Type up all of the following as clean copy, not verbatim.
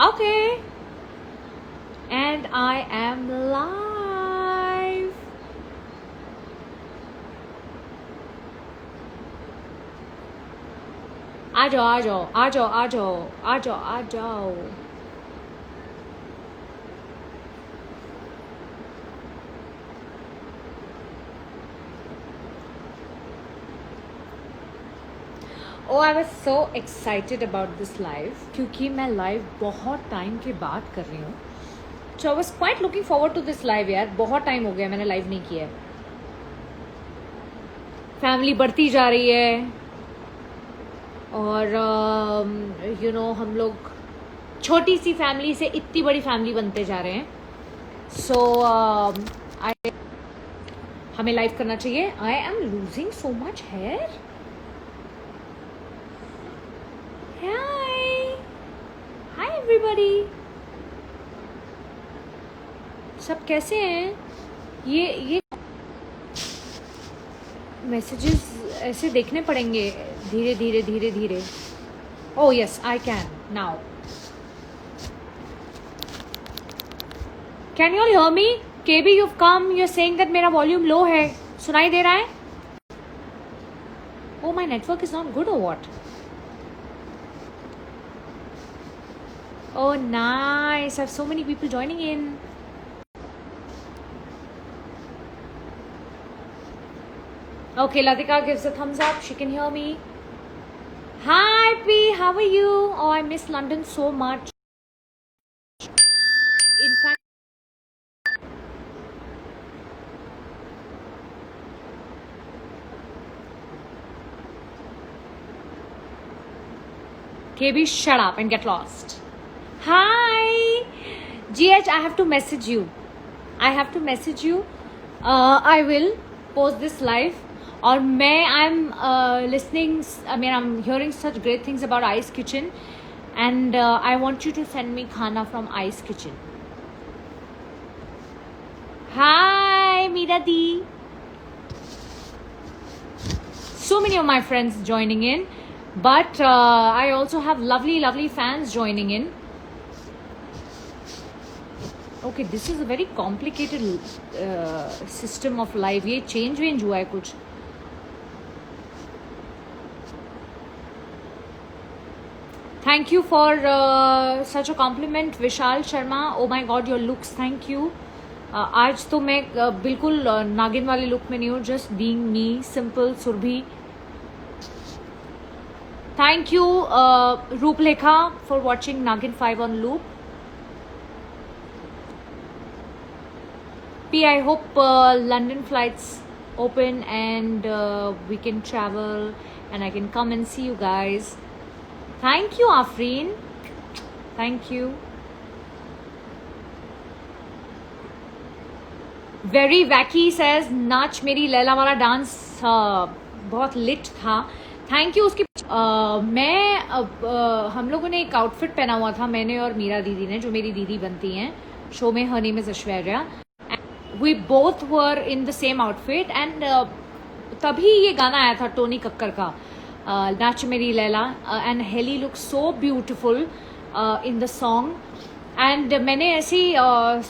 Okay. And I am live. आ जाओ आ जाओ आ जाओ आ जाओ आ जाओ आ जाओ. Oh, I was so excited about this live क्योंकि मैं live बहुत टाइम के बाद कर रही हूँ. So I was quite looking forward to this live यार. बहुत टाइम हो गया मैंने live नहीं किया है. फैमिली बढ़ती जा रही है और you know हम लोग छोटी सी फैमिली से इतनी बड़ी फैमिली बनते जा रहे हैं. So हमें लाइव करना चाहिए. I am losing so much hair. Hi everybody. सब कैसे हैं? ये मैसेजेस ऐसे देखने पड़ेंगे धीरे धीरे धीरे धीरे. Oh yes, I can now. Can you all hear me? KB, you've come. You're saying that मेरा वॉल्यूम लो है. सुनाई दे रहा है? Oh, my network is not good or what? Oh, nice. I have so many people joining in. Okay, Latika gives a thumbs up. She can hear me. Hi, P. How are you? Oh, I miss London so much. In fact, KB, shut up and get lost. Hi, GH. I have to message you. I will post this live. और I'm listening. I mean, I'm hearing such great things about Ice Kitchen, and I want you to send me khana from Ice Kitchen. Hi, Meera Di. So many of my friends joining in, but I also have lovely fans joining in. Okay, this is a very complicated system of life. ये change हुआ है कुछ. Thank you for such a compliment, Vishal Sharma. Oh my God, your looks. Thank you. आज तो मैं बिल्कुल नागिन वाले लुक में नहीं हूँ. Just being me, simple, Surabhi. Thank you, Rooplekha, for watching Nagin 5 on loop. P, I hope London flights open and we can travel and I can come and see you guys. Thank you, Afreen. Thank you. Very wacky says नाच मेरी लैला वाला dance बहुत lit था. Thank you. उसकी हम लोगों ने एक आउटफिट पहना हुआ था, मैंने और मीरा दीदी ने, जो मेरी दीदी बनती हैं शो में. Her name is Aishwarya. We both were in the same outfit and तभी ये गाना आया था टोनी कक्कर का, नाच मेरी Laila, and Helly looks so beautiful in the song. And मैंने ऐसे ही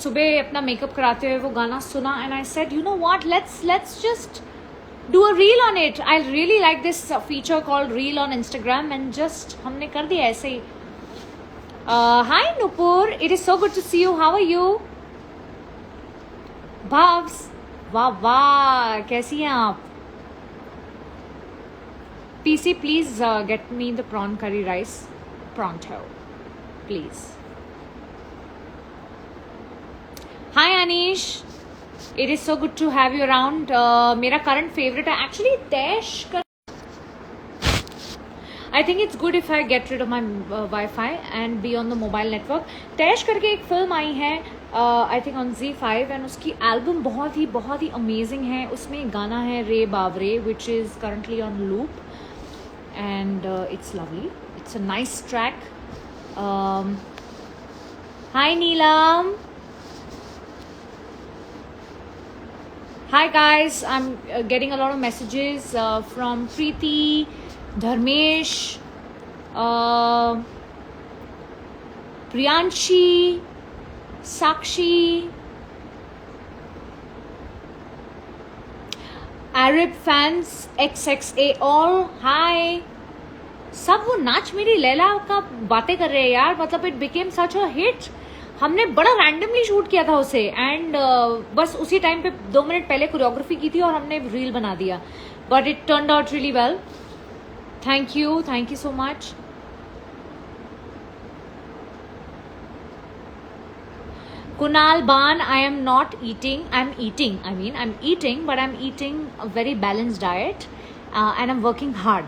सुबह अपना मेकअप कराते हुए वो गाना सुना and I said, you know what, let's just do a reel on it. I really like this feature called Reel on Instagram and just हमने कर दिया ऐसे ही. Hi Nupur, it is so good to see you. How are you? Bhavs, वाह कैसी हैं आप? PC, please get me the prawn curry rice pronto, please. Hi Anish, it is so good to have you around. मेरा current favorite है actually Tesh का. I think it's good if I get rid of my Wi-Fi and be on the mobile network. Tesh करके एक film आई है I think on Z5 and उसकी album बहुत ही amazing है. उसमें गाना है रे बावरे which is currently on loop and it's lovely. It's a nice track. Hi Neelam. Hi guys, I'm getting a lot of messages from Preeti, Dharmesh, Priyanshi, Sakshi, अरब fans XXA all, hi. सब वो नाच मेरी लैला का बातें कर रहे हैं यार, मतलब it became such a hit. हमने बड़ा रैंडमली शूट किया था उसे एंड बस उसी टाइम पे 2 मिनट पहले कोरियोग्राफी की थी और हमने रील बना दिया, but it turned out really well. Thank you so much. Kunal Ban, I am not eating. I'm eating, but I'm eating a very balanced diet and I'm working hard.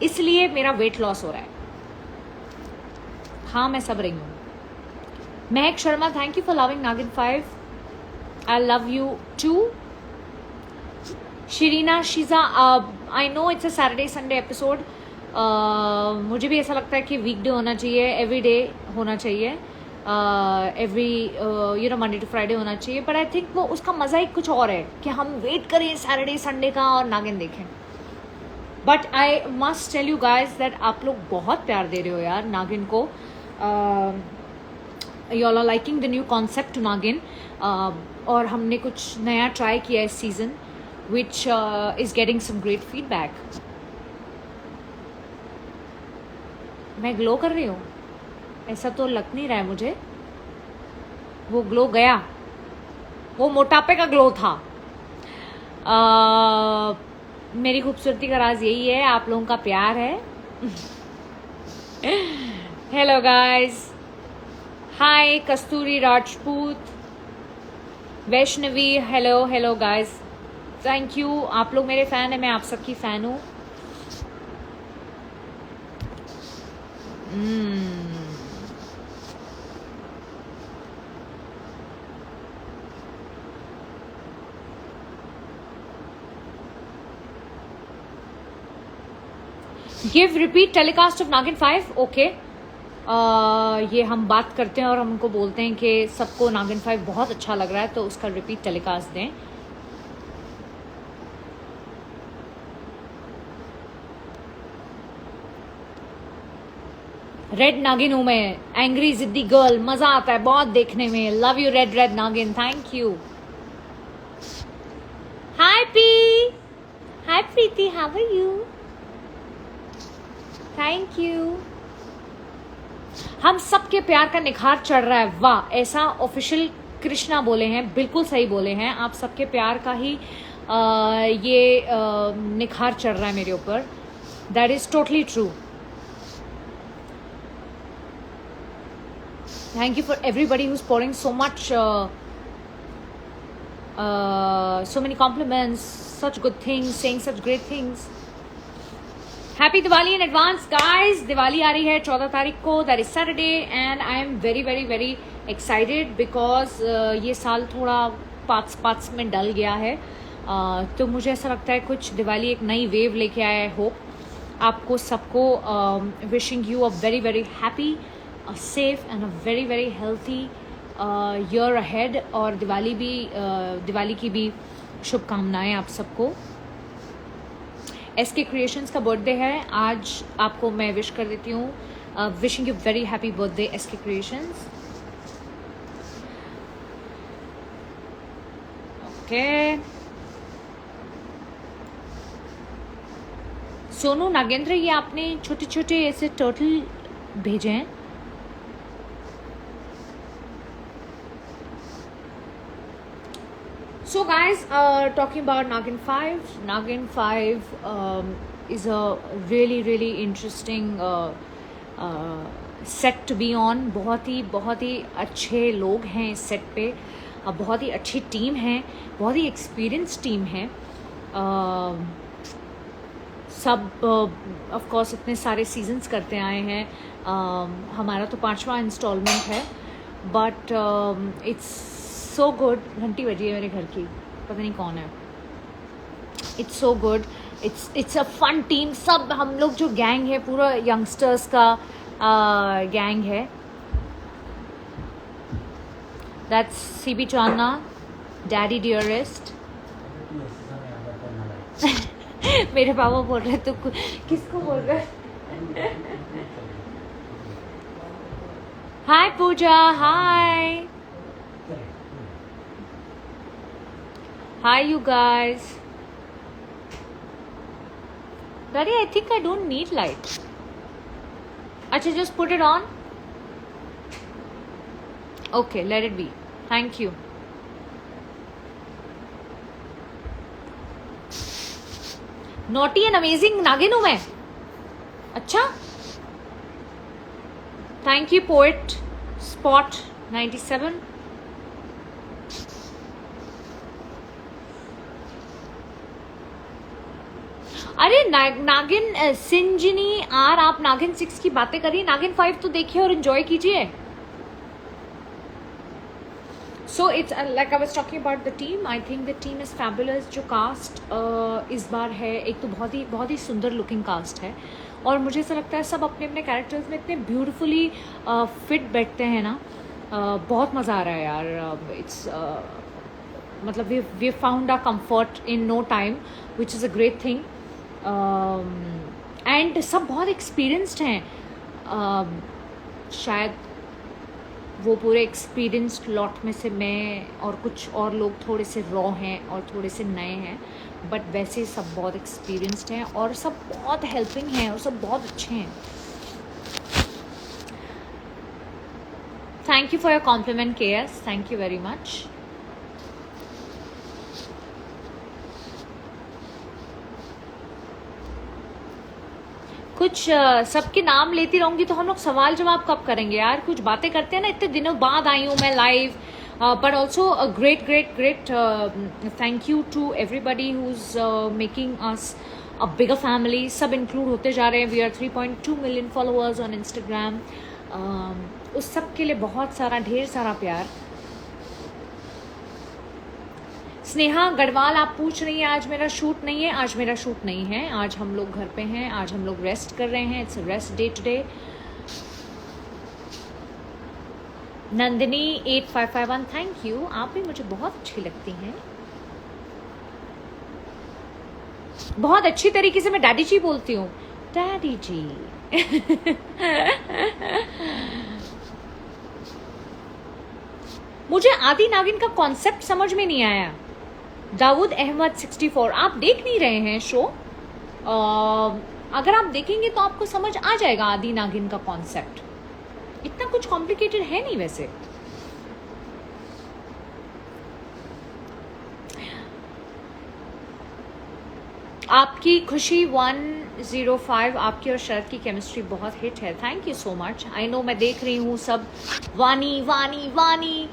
इसलिए मेरा weight loss हो रहा है। हाँ, मैं सब रही हूँ। महक Sharma, thank you for loving नागिन 5. I love you too. Shirina Shiza, I know it's a Saturday Sunday episode. मुझे भी ऐसा लगता है कि वीकडे होना चाहिए, एवरी डे होना चाहिए, एवरी मंडे टू फ्राइडे होना चाहिए, बट आई थिंक वो उसका मज़ा ही कुछ और है कि हम वेट करें सैटरडे संडे का और नागिन देखें। But I must tell you guys that आप लोग बहुत प्यार दे रहे हो यार नागिन को। You all are liking the new concept to Naagin, और हमने कुछ नया ट्राई किया इस season which is getting some great feedback. मैं ग्लो कर रही हूँ, ऐसा तो लग नहीं रहा है मुझे। वो ग्लो गया, वो मोटापे का ग्लो था। मेरी खूबसूरती का राज यही है, आप लोगों का प्यार है। Hello guys, hi Kasturi Rajput, Vaishnavi, hello guys, thank you. आप लोग मेरे फैन है, मैं आप सबकी फैन हूँ। गिव रिपीट टेलीकास्ट ऑफ नागिन 5, ओके। ये हम बात करते हैं और हम उनको बोलते हैं कि सबको नागिन 5 बहुत अच्छा लग रहा है, तो उसका रिपीट टेलीकास्ट दें। रेड नागिन हूं मैं, एंग्री जिद्दी गर्ल, मजा आता है बहुत देखने में। Love you red Naagin, thank you. Hi P, hi Preeti, how are you, thank you. हम सबके प्यार का निखार चढ़ रहा है, वाह, ऐसा ऑफिशियल कृष्णा बोले हैं, बिल्कुल सही बोले हैं। आप सबके प्यार का ही ये निखार चढ़ रहा है मेरे ऊपर, that is totally true. Thank you for everybody who's pouring so much, so many compliments, such good things, saying such great things. Happy Diwali in advance, guys. Diwali आ रही है 14 तारीख को, that is Saturday, and I am very excited because ये साल थोड़ा parts में डल गया है, तो मुझे ऐसा लगता है कुछ दिवाली एक नई वेव लेके आया है। होप आपको सबको wishing you a very happy, a safe and a very healthy year ahead, और दिवाली की भी शुभकामनाएं आप सबको। SK क्रिएशंस का बर्थडे है आज, आपको मैं विश कर देती हूँ। Wishing you very happy birthday SK creations. Okay, Sonu Nagendra, ये आपने छोटे ऐसे टर्टल भेजे हैं। So guys, talking about Nagin 5 is a really interesting set to be on. बहुत ही अच्छे लोग हैं इस सेट पे, बहुत ही अच्छी टीम है, बहुत ही एक्सपीरियंस टीम है। सब ऑफ कोर्स इतने सारे सीजन्स करते आए हैं, हमारा तो 5वां इंस्टॉलमेंट है, बट इट्स सो गुड। घंटी बजी है मेरे घर की, पता नहीं कौन है। It's so good, it's a fun team. सब हम लोग जो गैंग है, पूरा यंगस्टर्स का गैंग है। That's CB Chandna, daddy dearest. मेरे पापा बोल रहे, तो किसको बोल रहे? Hi Pooja, hi hi you guys. Daddy, I think I don't need light. Acha, just put it on. Okay, let it be. Thank you. Naughty and amazing नागिन हूँ मैं. अच्छा. Thank you, poet. Spot 97. अरे नागिन सिंजनी आर, आप नागिन 6 की बातें करिए, नागिन 5 तो देखिए और एंजॉय कीजिए. So it's like I was talking about the team. I think the team is fabulous. जो कास्ट इस बार है, एक तो बहुत ही सुंदर लुकिंग कास्ट है, और मुझे ऐसा लगता है सब अपने अपने कैरेक्टर्स में इतने ब्यूटीफुली फिट बैठते हैं ना. बहुत मज़ा आ रहा है यार. इट्स मतलब we found a comfort in no time, which is a great thing. And सब बहुत एक्सपीरियंस्ड हैं. शायद वो पूरे एक्सपीरियंस्ड लॉट में से मैं और कुछ और लोग थोड़े से रॉ हैं और थोड़े से नए हैं, बट वैसे सब बहुत एक्सपीरियंस्ड हैं और सब बहुत हेल्पिंग हैं और सब बहुत अच्छे हैं. Thank you for your compliment cares. Thank you very much. कुछ सबके नाम लेती रहूंगी तो हम लोग सवाल जवाब कब करेंगे यार. कुछ बातें करते हैं ना. इतने दिनों बाद आई हूँ मैं live. But also great thank you to everybody who is making us a bigger family. सब इंक्लूड होते जा रहे हैं. We are 3.2 million followers on Instagram. उस सब के लिए बहुत सारा ढेर सारा प्यार. स्नेहा गढ़वाल आप पूछ रही हैं आज मेरा शूट नहीं है. आज मेरा शूट नहीं है. आज हम लोग घर पे हैं. आज हम लोग रेस्ट कर रहे हैं. It's rest day today. Nandini 8551 thank you. आप भी मुझे बहुत अच्छी लगती हैं. बहुत अच्छी तरीके से मैं डैडी जी बोलती हूँ. डैडी जी. मुझे आदि नागिन का कॉन्सेप्ट समझ में नहीं आया. दाऊद अहमद 64 आप देख नहीं रहे हैं शो. अगर आप देखेंगे तो आपको समझ आ जाएगा आदि नागिन का कॉन्सेप्ट. इतना कुछ कॉम्प्लिकेटेड है नहीं वैसे. आपकी खुशी 105. आपकी और शरद की केमिस्ट्री बहुत हिट है. Thank you so much. I know, मैं देख रही हूँ सब वानी वानी वानी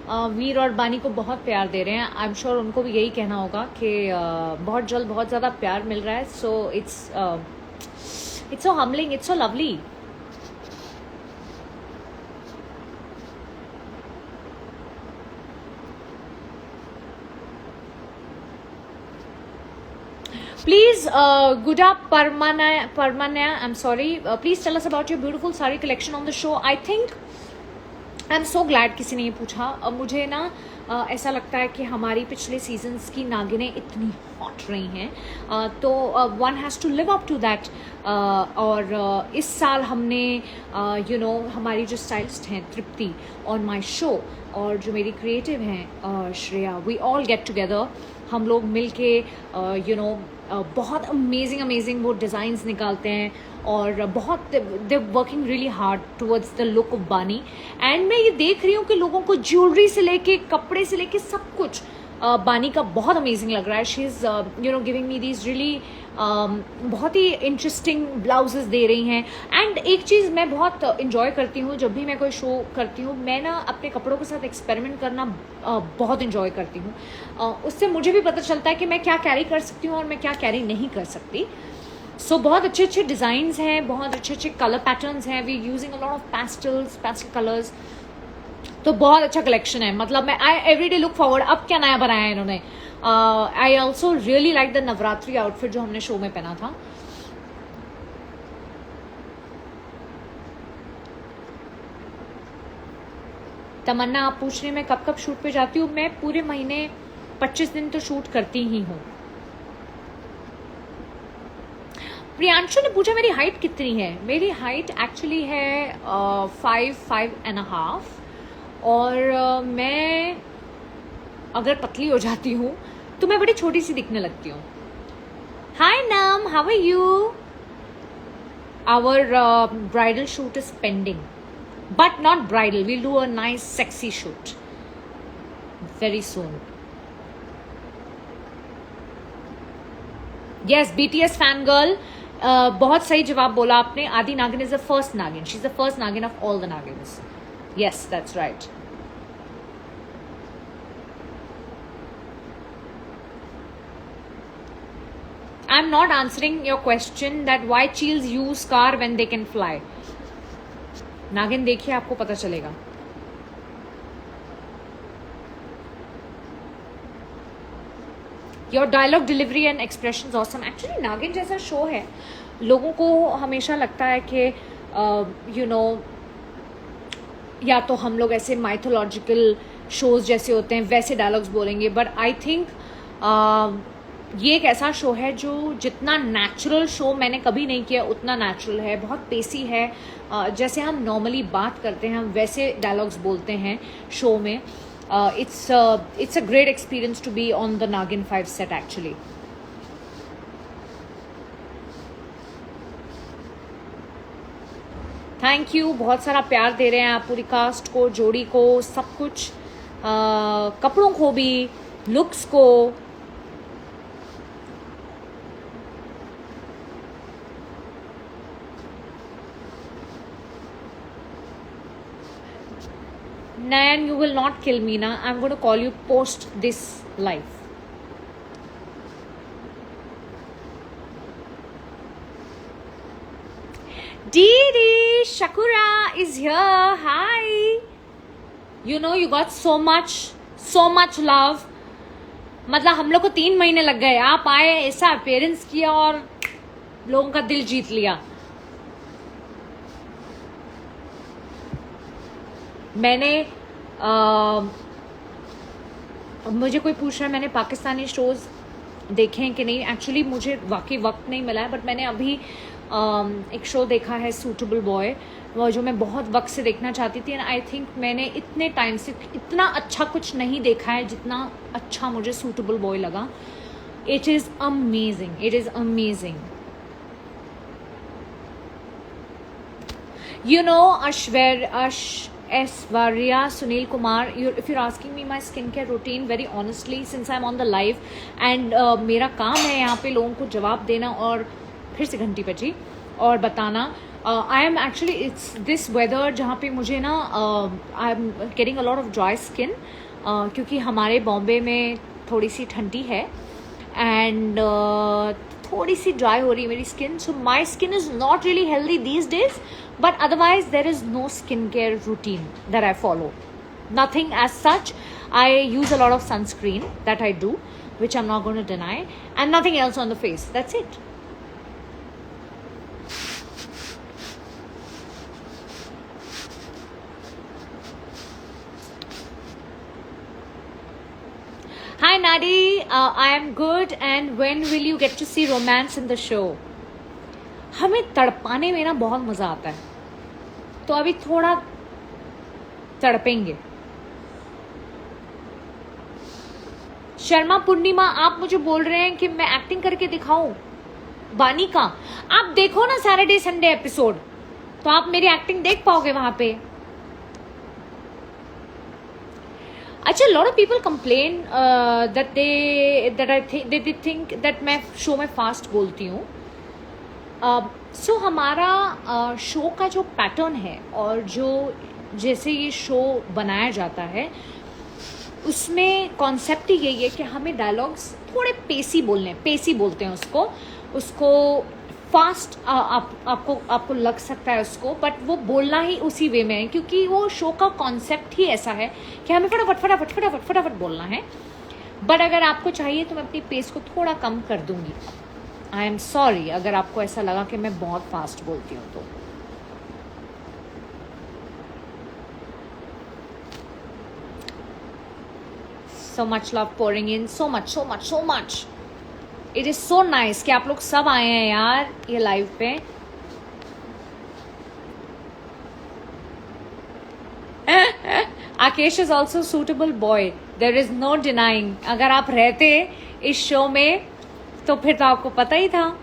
वीर और बानी को बहुत प्यार दे रहे हैं. आई एम श्योर उनको भी यही कहना होगा कि बहुत जल्द बहुत ज़्यादा प्यार मिल रहा है. So it's so humbling. It's so lovely. Please, Guda Parmana, I'm sorry. Please tell us about your beautiful sari collection on the show. I think I am so glad किसी ने ये पूछा. मुझे ना ऐसा लगता है कि हमारी पिछले सीजन्स की नागिनें इतनी हॉट रही हैं, तो one has to live up to that. और इस साल हमने हमारी जो स्टाइलिस्ट हैं तृप्ति ऑन माय शो और जो मेरी क्रिएटिव हैं Shreya, we all get together. हम लोग मिल के बहुत अमेजिंग वो डिज़ाइंस निकालते हैं और बहुत they working really hard towards the look of बानी. एंड मैं ये देख रही हूँ कि लोगों को ज्वेलरी से लेके कपड़े से लेके सब कुछ बानी का बहुत अमेजिंग लग रहा है. She is giving me these really बहुत ही इंटरेस्टिंग ब्लाउजेस दे रही हैं. एंड एक चीज़ मैं बहुत इंजॉय करती हूँ जब भी मैं कोई शो करती हूँ, मैं ना अपने कपड़ों के साथ एक्सपेरिमेंट करना बहुत इंजॉय करती हूँ. उससे मुझे भी पता चलता है कि मैं क्या कैरी कर सकती हूँ और मैं क्या कैरी नहीं कर सकती. सो बहुत अच्छे डिज़ाइंस हैं, बहुत अच्छे कलर पैटर्न्स हैं. We using a lot of pastel colours. तो बहुत अच्छा कलेक्शन है. मतलब मैं I every day look forward. अब क्या नया बनाया है इन्होंने. I also really like the Navratri outfit जो हमने शो में पहना था. तमन्ना आप पूछ रही हैं मैं कब शूट पे जाती हूँ. मैं पूरे महीने 25 दिन तो शूट करती ही हूँ. प्रियांशु ने पूछा मेरी हाइट कितनी है. मेरी हाइट एक्चुअली है 5.5 और मैं अगर पतली हो जाती हूँ तो मैं बड़ी छोटी सी दिखने लगती हूँ. हाय नाम, how are you? Our bridal shoot is pending, but not bridal. We'll do a nice sexy shoot very soon. Yes, BTS fan girl. बहुत सही जवाब बोला आपने. Adi Naagin is the first Naagin. She is the first Naagin of all the Naagins. Yes, that's right. I'm not answering your question that why cheels use car when they can fly. नागिन देखिए, आपको पता चलेगा. Your dialogue delivery and expressions awesome. Actually नागिन जैसा show है, लोगों को हमेशा लगता है कि you know, या तो हम लोग ऐसे माइथोलॉजिकल शोज जैसे होते हैं वैसे डायलॉग्स बोलेंगे, बट आई थिंक ये एक ऐसा शो है जो जितना नेचुरल शो मैंने कभी नहीं किया उतना नेचुरल है. बहुत पेसी है. जैसे हम नॉर्मली बात करते हैं हम वैसे डायलॉग्स बोलते हैं शो में. It's a great experience to be on the Naagin 5 set actually. Thank you. बहुत सारा प्यार दे रहे हैं आप पूरी कास्ट को, जोड़ी को, सब कुछ, कपड़ों को भी, लुक्स को. Nayan, you will not kill me na. I'm going to call you post this live. Didi Shakura is here. Hi. You know you got so much love. मतलब हम लोग को 3 महीने लग गए. आप आए, ऐसा अपेयरेंस किया और लोगों का दिल जीत लिया. मैंने मुझे कोई पूछ रहा है मैंने पाकिस्तानी शोज़ देखे हैं कि नहीं. एक्चुअली मुझे वाकई वक्त नहीं मिला है, बट मैंने अभी एक शो देखा है सूटेबल बॉय, वो जो मैं बहुत वक्त से देखना चाहती थी. एंड आई थिंक मैंने इतने टाइम से इतना अच्छा कुछ नहीं देखा है जितना अच्छा मुझे सूटेबल बॉय लगा. It is amazing. It is amazing. You know, Aishwarya, Sunil Kumar, if you're asking me my skincare routine, very honestly, since I'm on the live and मेरा काम है यहाँ पे लोगों को जवाब देना और फिर से घंटी बजी और बताना. I am actually, it's this weather जहाँ पे मुझे ना I'm getting a lot of dry skin क्योंकि हमारे बॉम्बे में थोड़ी सी ठंडी है एंड थोड़ी सी ड्राई हो रही है मेरी skin. So my skin is not really healthy these days, but otherwise there is no skincare routine that I follow. Nothing as such. I use a lot of sunscreen, that I do, which I'm not going to deny, and nothing else on the face. That's it. Hi Nadi, I am good, and when will you get to see romance in the show? हमें तड़पाने में ना बहुत मज़ा आता है, तो अभी थोड़ा तड़पेंगे. शर्मा पूर्णिमा, आप मुझे बोल रहे हैं कि मैं एक्टिंग करके दिखाऊं. बानी का आप देखो ना सैटरडे संडे एपिसोड, तो आप मेरी एक्टिंग देख पाओगे वहां पे. अच्छा, lot of people complain they think that मैं शो में फास्ट बोलती हूँ. सो हमारा शो का जो पैटर्न है और जो जैसे ये शो बनाया जाता है उसमें कॉन्सेप्ट ही यही है कि हमें डायलॉग्स थोड़े पेसी बोलते हैं उसको फास्ट आपको लग सकता है उसको, बट वो बोलना ही उसी वे में है क्योंकि वो शो का कॉन्सेप्ट ही ऐसा है कि हमें फटाफट बोलना है. बट अगर आपको चाहिए तो मैं अपनी पेस को थोड़ा कम कर दूंगी. आई एम सॉरी अगर आपको ऐसा लगा कि मैं बहुत फास्ट बोलती हूँ तो. So much love pouring in, so much. It is so nice कि आप लोग सब आए हैं यार ये लाइव पे। Akesh is also suitable boy, there is no denying. अगर आप रहते इस शो में तो फिर तो आपको पता ही था।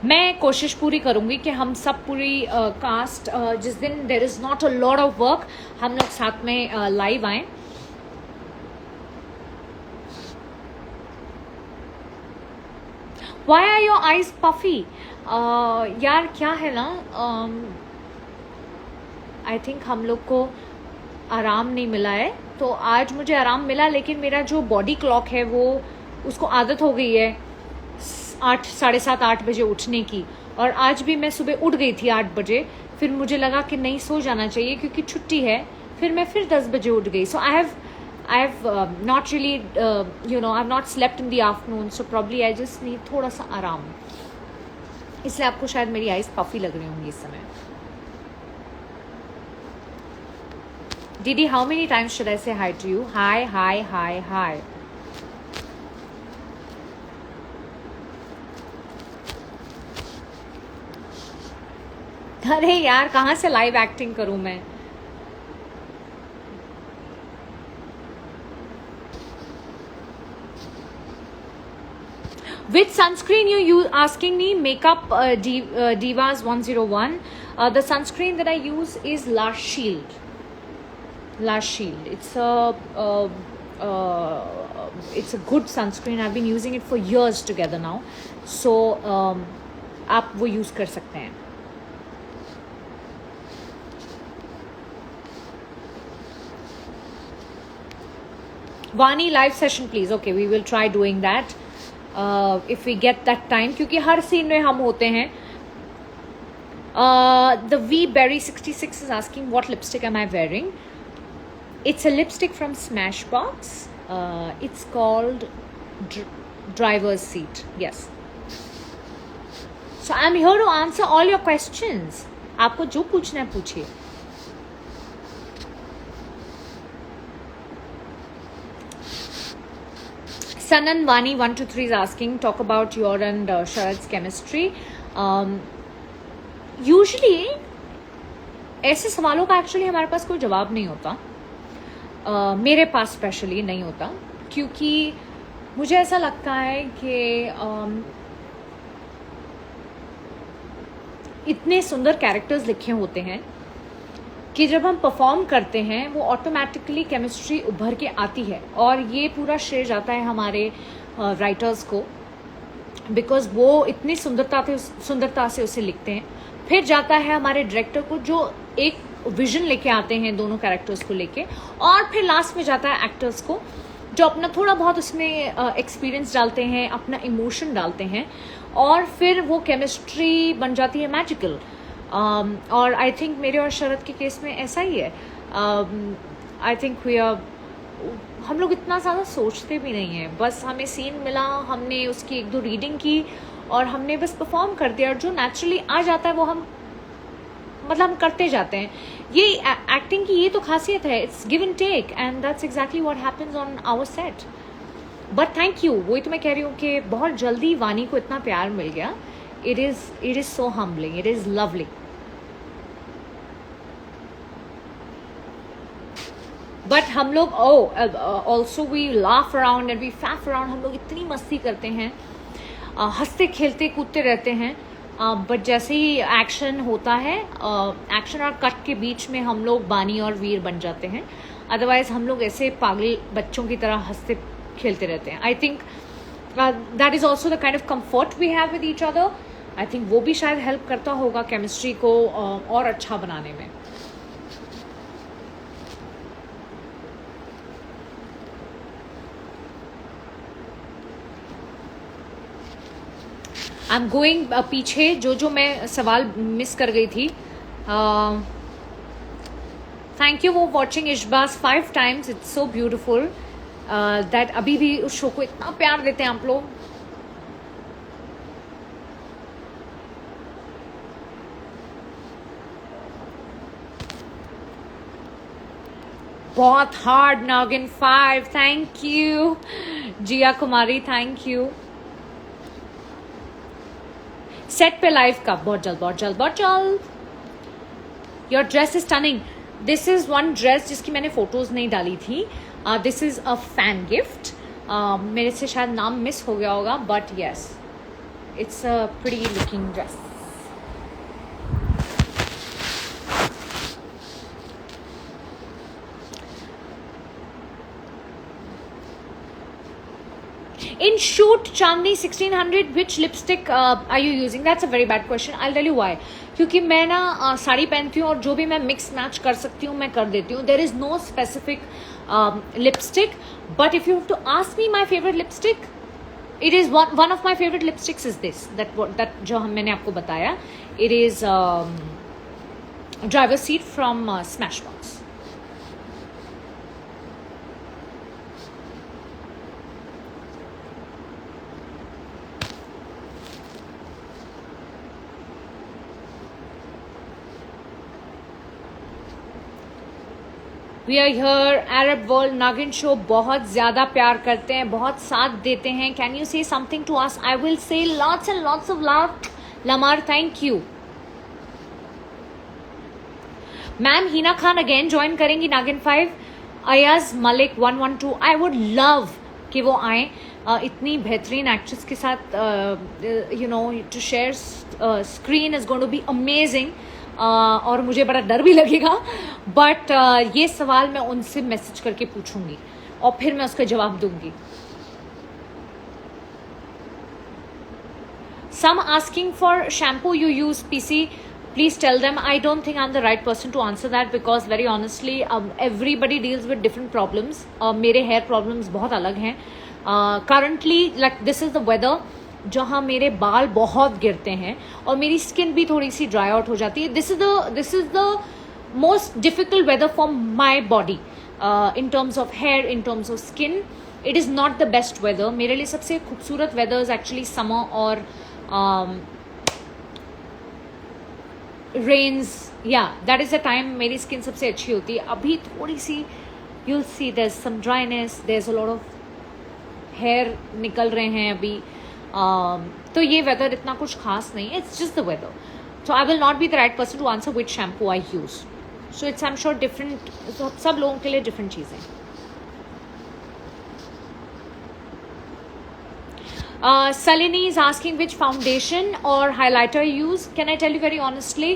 मैं कोशिश पूरी करूंगी कि हम सब पूरी कास्ट जिस दिन there is not a lot of work हम लोग साथ में लाइव आए। Why are your eyes puffy? यार क्या है ना, आई थिंक हम लोग को आराम नहीं मिला है। तो आज मुझे आराम मिला, लेकिन मेरा जो बॉडी क्लॉक है वो उसको आदत हो गई है 8 साढ़े 7-8 बजे उठने की। और आज भी मैं सुबह उठ गई थी 8 बजे, फिर मुझे लगा कि नहीं सो जाना चाहिए क्योंकि छुट्टी है, फिर मैं फिर 10 बजे उठ गई। So I have not really I've not slept in the afternoon, so probably I just need थोड़ा सा आराम, इसलिए आपको शायद मेरी आइज पफी लग रही होंगी इस समय। Didi, how many times should I say hi to you? Hi, hi, hi, hi. अरे यार कहाँ से लाइव एक्टिंग करूं मैं। Which sunscreen you asking me? Makeup Divas 101. The sunscreen that I use is La Shield. La Shield. It's a good sunscreen. I've been using it for years together now. So आप वो use कर सकते हैं। Vani live session please. Okay, we will try doing that. If we get that time, क्योंकि हर scene में हम होते हैं। The V Berry 66 is asking what lipstick am I wearing? It's a lipstick from Smashbox. It's called Driver's Seat. Yes. So I'm here to answer all your questions. आपको जो पूछना है पूछिए। Sanan Vani 123 is asking, talk about your and Sharad's chemistry. Usually ऐसे सवालों का actually हमारे पास कोई जवाब नहीं होता, मेरे पास स्पेशली नहीं होता, क्योंकि मुझे ऐसा लगता है कि इतने सुंदर कैरेक्टर्स लिखे होते हैं कि जब हम परफॉर्म करते हैं वो ऑटोमेटिकली केमिस्ट्री उभर के आती है। और ये पूरा श्रेय जाता है हमारे राइटर्स को, बिकॉज वो इतनी सुंदरता से उसे लिखते हैं। फिर जाता है हमारे डायरेक्टर को, जो एक विजन लेके आते हैं दोनों कैरेक्टर्स को लेके, और फिर लास्ट में जाता है एक्टर्स को, जो अपना थोड़ा बहुत उसमें एक्सपीरियंस डालते हैं, अपना इमोशन डालते हैं, और फिर वो केमिस्ट्री बन जाती है मैजिकल। और आई थिंक मेरे और शरद के केस में ऐसा ही है। आई थिंक हम लोग इतना ज़्यादा सोचते भी नहीं हैं, बस हमें सीन मिला, हमने उसकी 1-2 रीडिंग की और हमने बस परफॉर्म कर दिया, और जो नेचुरली आ जाता है वो हम करते जाते हैं। ये एक्टिंग की ये तो खासियत है, it's give and take, and that's exactly what happens on our set. But thank you, वही तो मैं कह रही हूँ कि बहुत जल्दी वानी को इतना प्यार मिल गया। It is so humbling, it is lovely. But हम लोग also we laugh around and we faff around, हम लोग इतनी मस्ती करते हैं, हंसते खेलते कूदते रहते हैं। बट जैसे ही एक्शन होता है, एक्शन और कट के बीच में हम लोग बानी और वीर बन जाते हैं। अदरवाइज हम लोग ऐसे पागल बच्चों की तरह हंसते खेलते रहते हैं। I think that is also the kind of comfort we have with each other. I think वो भी शायद हेल्प करता होगा केमिस्ट्री को और अच्छा बनाने में। आई एम गोइंग पीछे, जो मैं सवाल मिस कर गई थी। Thank you for watching Ishqbaaz 5 times, it's so beautiful that अभी भी उस शो को इतना प्यार देते हैं आप लोग। बहुत hard Naagin 5, thank you Jiya Kumari, thank you. Set पे लाइव का बहुत जल्द बहुत जल्द बहुत जल्द। Your dress is stunning. This is one dress जिसकी मैंने फोटोज नहीं डाली थी। This is a fan gift. मेरे से शायद नाम मिस हो गया होगा, but yes it's a pretty looking dress. In shoot Chandni 1600, which lipstick are you using? That's a very bad question. I'll tell you why. क्योंकि मैं ना साड़ी पहनती हूँ और जो भी मैं मिक्स मैच कर सकती हूँ मैं कर देती हूँ. There is no specific lipstick. But if you have to ask me my favorite lipstick, it is one of my favorite lipsticks is this. That जो मैंने आपको बताया. It is Driver's Seat from Smashbox. We are here, Arab world, Naagin show बहुत ज़्यादा प्यार करते हैं, बहुत साथ देते हैं. Can you say something to us? I will say lots and lots of love. Lamar, thank you. Ma'am Hina Khan again join करेंगी Naagin 5. Ayaz Malik 112, I would love कि वो आए. इतनी बेहतरीन एक्ट्रेस के साथ you know to share screen is going to be amazing. और मुझे बड़ा डर भी लगेगा, बट ये सवाल मैं उनसे मैसेज करके पूछूंगी और फिर मैं उसका जवाब दूंगी. Some asking for shampoo you use, PC. Please tell them. I don't think I'm the right person to answer that because very honestly, everybody deals with different problems. मेरे hair problems बहुत अलग हैं. Currently, like this is the weather जहाँ मेरे बाल बहुत गिरते हैं और मेरी स्किन भी थोड़ी सी ड्राई आउट हो जाती है. This is the most difficult weather for my body in terms of hair, in terms of skin. It is not the best weather. मेरे लिए सबसे खूबसूरत वेदर इज एक्चुअली समर और रेन्स. या दैट इज़ द टाइम मेरी skin सबसे अच्छी होती है. अभी थोड़ी सी you will see there is some dryness, there is a lot of hair निकल रहे हैं अभी. तो ये वेदर इतना कुछ खास नहीं है. It's just the weather. So I will not be the right person to answer which shampoo I use. So it's I am sure different, सब लोगों के लिए डिफरेंट चीज़ें. Salini is asking which foundation or highlighter you use. Can I tell you very honestly,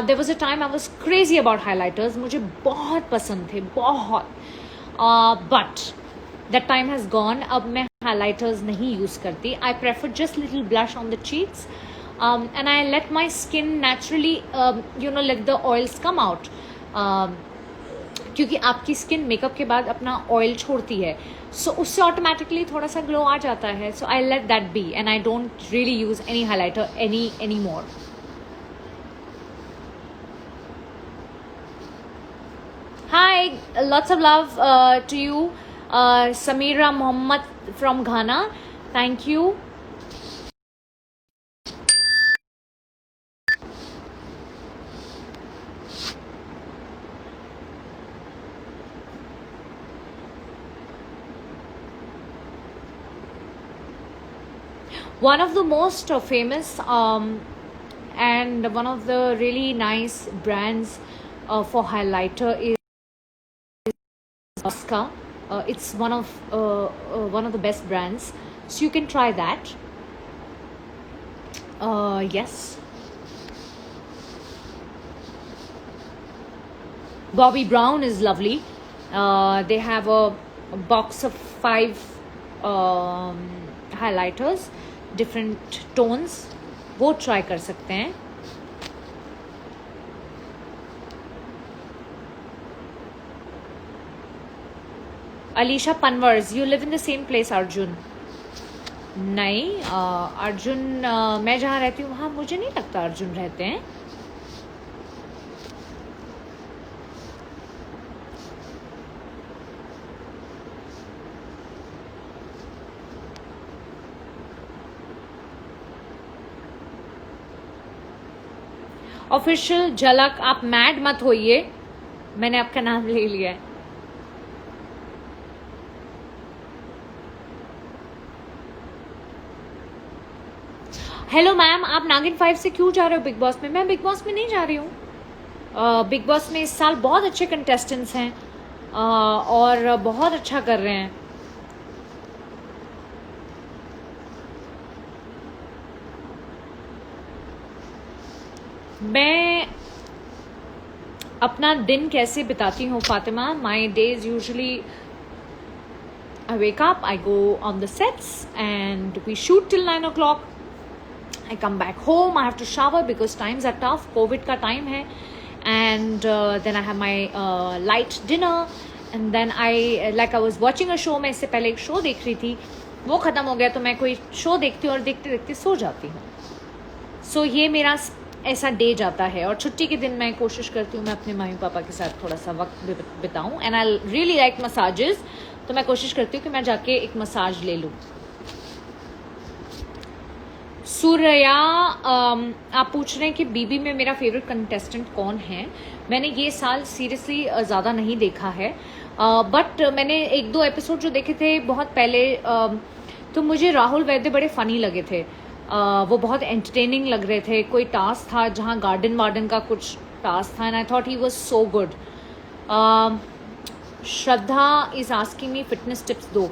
there was a time I was crazy about highlighters. मुझे बहुत पसंद थे, बहुत. But that time has gone. अब मैं highlighters नहीं use करती. I prefer just little blush on the cheeks, and I let my skin naturally, let the oils come out. क्योंकि आपकी स्किन मेकअप के बाद अपना ऑयल छोड़ती है, सो उससे ऑटोमेटिकली थोड़ा सा ग्लो आ जाता है. So I let that be and I don't really use any highlighter any more. Hi, lots of love to you. Samira Mohammed from Ghana, thank you. One of the most famous and one of the really nice brands for highlighter is Oscar. It's one of the best brands, so you can try that. Yes. Bobbi Brown is lovely. They have a box of 5 highlighters, different tones, वो try कर सकते हैं. अलीशा पनवर्स, you live in the same place Arjun? नहीं, अर्जुन मैं जहाँ रहती हूँ वहाँ मुझे नहीं लगता अर्जुन रहते हैं. ऑफिशियल झलक, आप मैड मत होइए, मैंने आपका नाम ले लिया है. हेलो मैम, आप नागिन 5 से क्यों जा रहे हो बिग बॉस में? मैं बिग बॉस में नहीं जा रही हूँ। बिग बॉस में इस साल बहुत अच्छे कंटेस्टेंट्स हैं और बहुत अच्छा कर रहे हैं। मैं अपना दिन कैसे बिताती हूँ Fatima? My days usually I wake up, I go on the sets and we shoot till 9 o'clock. I come back home, I have to shower because times are tough, COVID का time है, and then I have my light dinner and then I was watching a show. मैं इससे पहले एक show देख रही थी, वो ख़त्म हो गया तो मैं कोई शो देखती हूँ और देखते देखते सो जाती हूँ। सो ये मेरा ऐसा डे जाता है। और छुट्टी के दिन मैं कोशिश करती हूँ मैं अपने मम्मी पापा के साथ थोड़ा सा वक्त बिताऊँ। And I really like massages, तो मैं कोशिश करती हूँ कि मैं जाके एक मसाज ले लूँ। सूर्या, आप पूछ रहे हैं कि बीबी में मेरा फेवरेट कंटेस्टेंट कौन है? मैंने ये साल सीरियसली ज़्यादा नहीं देखा है, बट मैंने एक दो एपिसोड जो देखे थे बहुत पहले, तो मुझे राहुल वैद्य बड़े फ़नी लगे थे। वो बहुत एंटरटेनिंग लग रहे थे। कोई टास्क था जहाँ गार्डन वार्डन का कुछ टास्क था, and I thought he was so good. Shraddha is asking me fitness tips दो।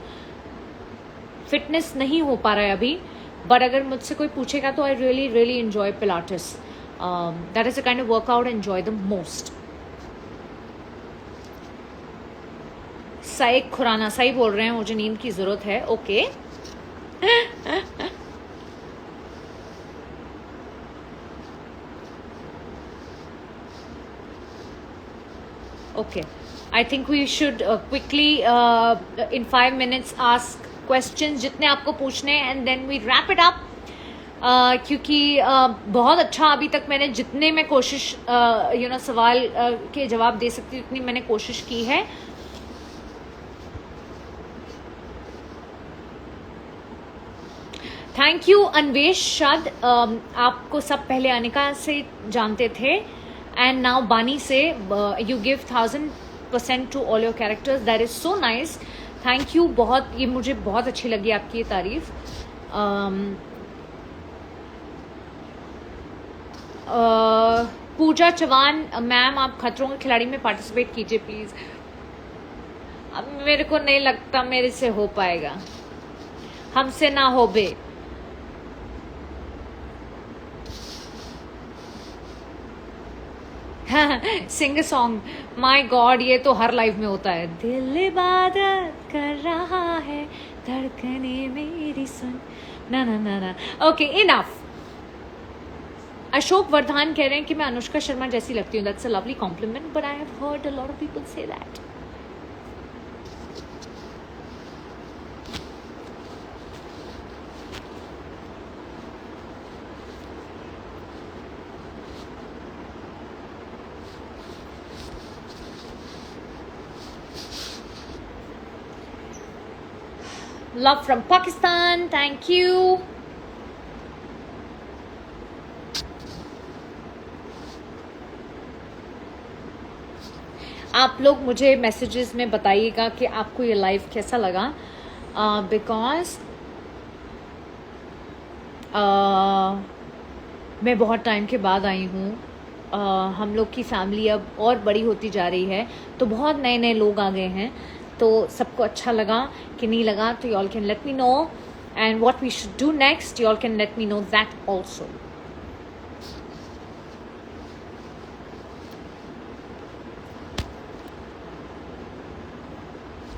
फिटनेस नहीं हो पा रहा है अभी, बट अगर मुझसे कोई पूछेगा तो I really really enjoy Pilates. That is a kind of workout I enjoy the most. साइक खुराना सही बोल रहे हैं, मुझे नींद की ज़रूरत है। Okay Okay, I think we should quickly in 5 minutes ask questions जितने आपको पूछने हैं, and then we wrap it up, क्योंकि बहुत अच्छा अभी तक मैंने जितने मैं कोशिश सवाल के जवाब दे सकती हूँ उतनी मैंने कोशिश की है। थैंक यू अन्वेश शाद, आपको सब पहले अनिका से जानते थे and now Bani से you give 1000% to all your characters, that is so nice, thank you। बहुत, ये मुझे बहुत अच्छी लगी आपकी ये तारीफ। पूजा चौहान, मैम आप खतरों के खिलाड़ी में पार्टिसिपेट कीजिए प्लीज़। अब मेरे को नहीं लगता मेरे से हो पाएगा, हमसे ना हो बे। सिंग सॉन्ग, माय गॉड, ये तो हर लाइफ में होता है। दिल इबादत कर रहा है, धड़कने मेरी सुन, ना ना ना ना। Okay, enough. अशोक वर्धान कह रहे हैं कि मैं अनुष्का शर्मा जैसी लगती हूँ। That's a lovely complement, but I have heard a lot of people say that. Love from Pakistan, thank you. आप लोग मुझे मैसेजेस में बताइएगा कि आपको ये लाइव कैसा लगा, बिकॉज मैं बहुत टाइम के बाद आई हूँ। हम लोग की फैमिली अब और बड़ी होती जा रही है, तो बहुत नए नए लोग आ गए हैं, तो सबको अच्छा लगा कि नहीं लगा, तो you all can let me know, and what we should do next you all can let me know that also.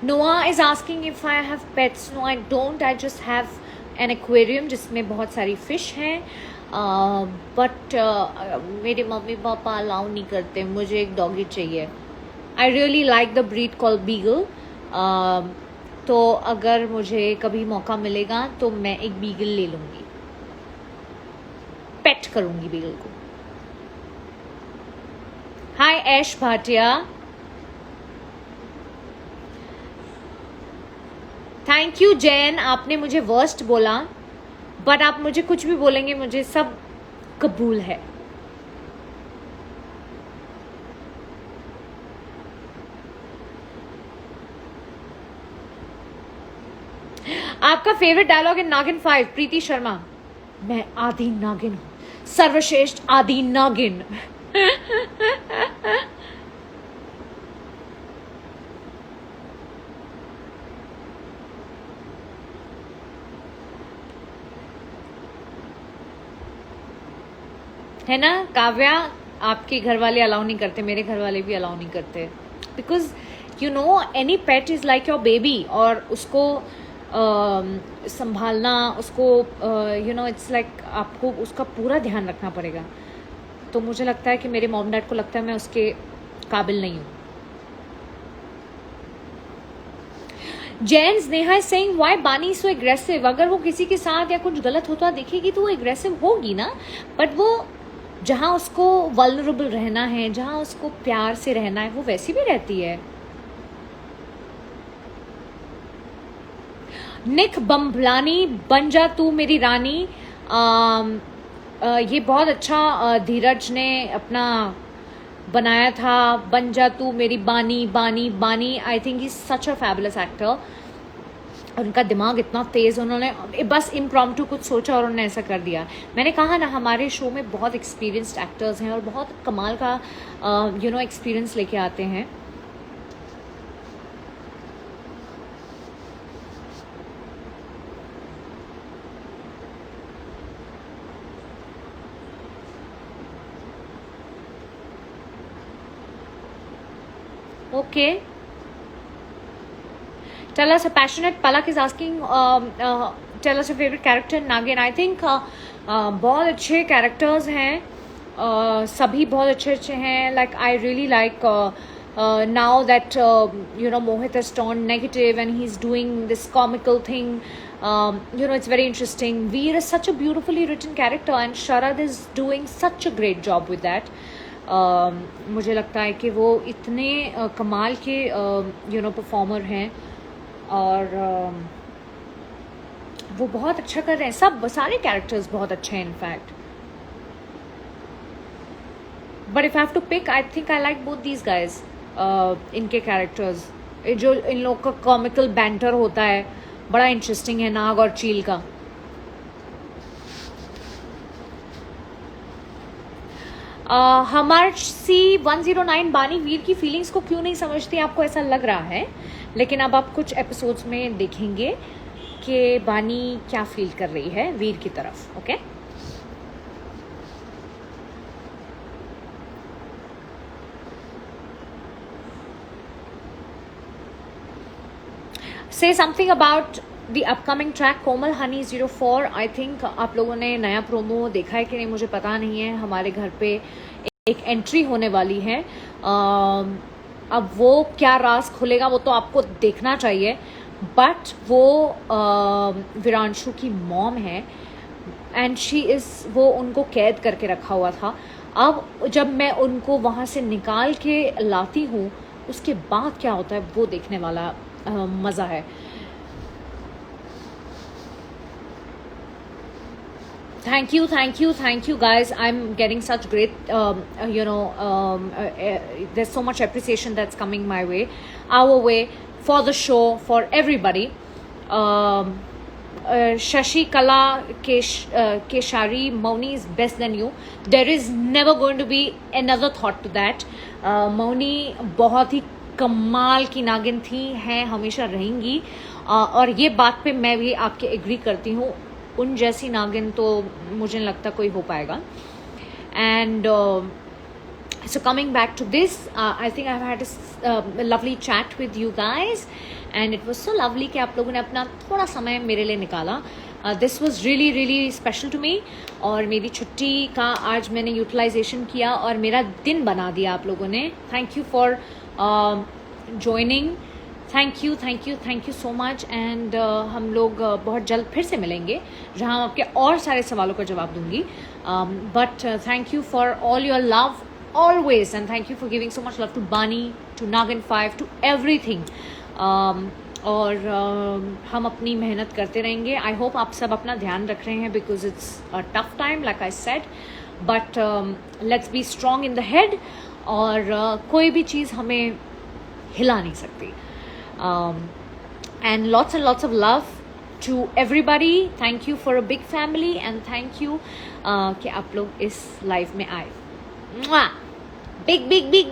Noah is asking if I have pets. No, I don't. I just have an aquarium जिसमें बहुत सारी fish हैं, but मेरे mummy papa allow नहीं करते, मुझे एक doggy चाहिए। आई really like the breed call beagle, तो अगर मुझे कभी मौका मिलेगा तो मैं एक बीगल ले लूँगी, पेट करूँगी बीगल को। हाय ऐश भाटिया, थैंक यू जैन, आपने मुझे वर्स्ट बोला, बट आप मुझे कुछ भी बोलेंगे मुझे सब कबूल है। आपका फेवरेट डायलॉग इन नागिन 5? प्रीति शर्मा, मैं आदि नागिन हूँ, सर्वश्रेष्ठ आदि नागिन। है ना काव्या, आपके घर वाले अलाउ नहीं करते, मेरे घर वाले भी अलाउ नहीं करते, because you know any pet is like your baby, और उसको संभालना, उसको यू नो इट्स लाइक आपको उसका पूरा ध्यान रखना पड़ेगा। तो मुझे लगता है कि मेरे मॉम डैड को लगता है मैं उसके काबिल नहीं हूँ। जैन स्नेहा सेइंग व्हाई बानी सो एग्रेसिव। अगर वो किसी के साथ या कुछ गलत होता देखेगी तो वो एग्रेसिव होगी ना, बट वो जहाँ उसको वल्नरेबल रहना है, जहाँ उसको प्यार से रहना है, वो वैसी भी रहती है। निक बम्बलानी, बन जा तू मेरी रानी। ये बहुत अच्छा धीरज ने अपना बनाया था, बन जा तू मेरी बानी बानी बानी। I think he such a fabulous actor, और उनका दिमाग इतना तेज़, उन्होंने बस इम्प्रॉम्प्टू कुछ सोचा और उन्होंने ऐसा कर दिया। मैंने कहा ना हमारे शो में बहुत एक्सपीरियंस्ड एक्टर्स हैं और बहुत कमाल का यू नो एक्सपीरियंस लेके आते हैं। Okay, tell us a passionate Palak is asking tell us your favorite character in Nagin. I think बहुत अच्छे characters हैं, सभी बहुत अच्छे अच्छे हैं। Like I really like now that you know Mohit has turned negative and he's doing this comical thing. You know, it's very interesting. Veer is such a beautifully written character and Sharad is doing such a great job with that. मुझे लगता है कि वो इतने कमाल के you know performer हैं और वो बहुत अच्छा कर रहे हैं। सब सारे कैरेक्टर्स बहुत अच्छे हैं in fact, but if I have to pick I think I like both these guys. इनके कैरेक्टर्स, जो इन लोग का कॉमिकल बैंटर होता है बड़ा इंटरेस्टिंग है, नाग और चील का। हमार सी 109 बानी वीर की फीलिंग्स को क्यों नहीं समझती, आपको ऐसा लग रहा है, लेकिन अब आप कुछ एपिसोड्स में देखेंगे कि बानी क्या फील कर रही है वीर की तरफ। ओके, से something about the upcoming track Komal Honey 04। I think आप लोगों ने नया प्रोमो देखा है कि नहीं मुझे पता नहीं है। हमारे घर पे एक एंट्री होने वाली है, अब वो क्या राज खुलेगा वो तो आपको देखना चाहिए, बट वो विरांशु की मॉम है एंड शी इज़, वो उनको कैद करके रखा हुआ था। अब जब मैं उनको वहाँ से निकाल के लाती हूँ उसके बाद क्या होता है वो देखने वाला मज़ा है। Thank you guys. I'm getting such great you know there's so much appreciation that's coming my way, our way, for the show, for everybody. Shashi Kala Keshari, Mauni is best than you. There is never going to be another thought to that. Mauni बहुत ही कमाल की नागिन थी, हैं, हमेशा रहेंगी, और ये बात पे मैं भी आपके एग्री करती हूँ। उन जैसी नागिन तो मुझे नहीं लगता कोई हो पाएगा। And so coming back to this, I think I had a lovely chat with you guys and it was so lovely कि आप लोगों ने अपना थोड़ा समय मेरे लिए निकाला। This was really really special to me, और मेरी छुट्टी का आज मैंने यूटिलाइजेशन किया और मेरा दिन बना दिया आप लोगों ने। Thank you for joining, thank you so much. And हम लोग बहुत जल्द फिर से मिलेंगे जहां आपके और सारे सवालों का जवाब दूंगी। But thank you for all your love always, and thank you for giving so much love to Bani, to Naagin 5, to everything. और हम अपनी मेहनत करते रहेंगे। आई होप आप सब अपना ध्यान रख रहे हैं because it's a tough time like I said, but let's be strong in the head, और कोई भी चीज़ हमें हिला नहीं सकती। And lots of love to everybody, thank you for a big family and thank you कि आप लोग इस लाइव में आए। Big big big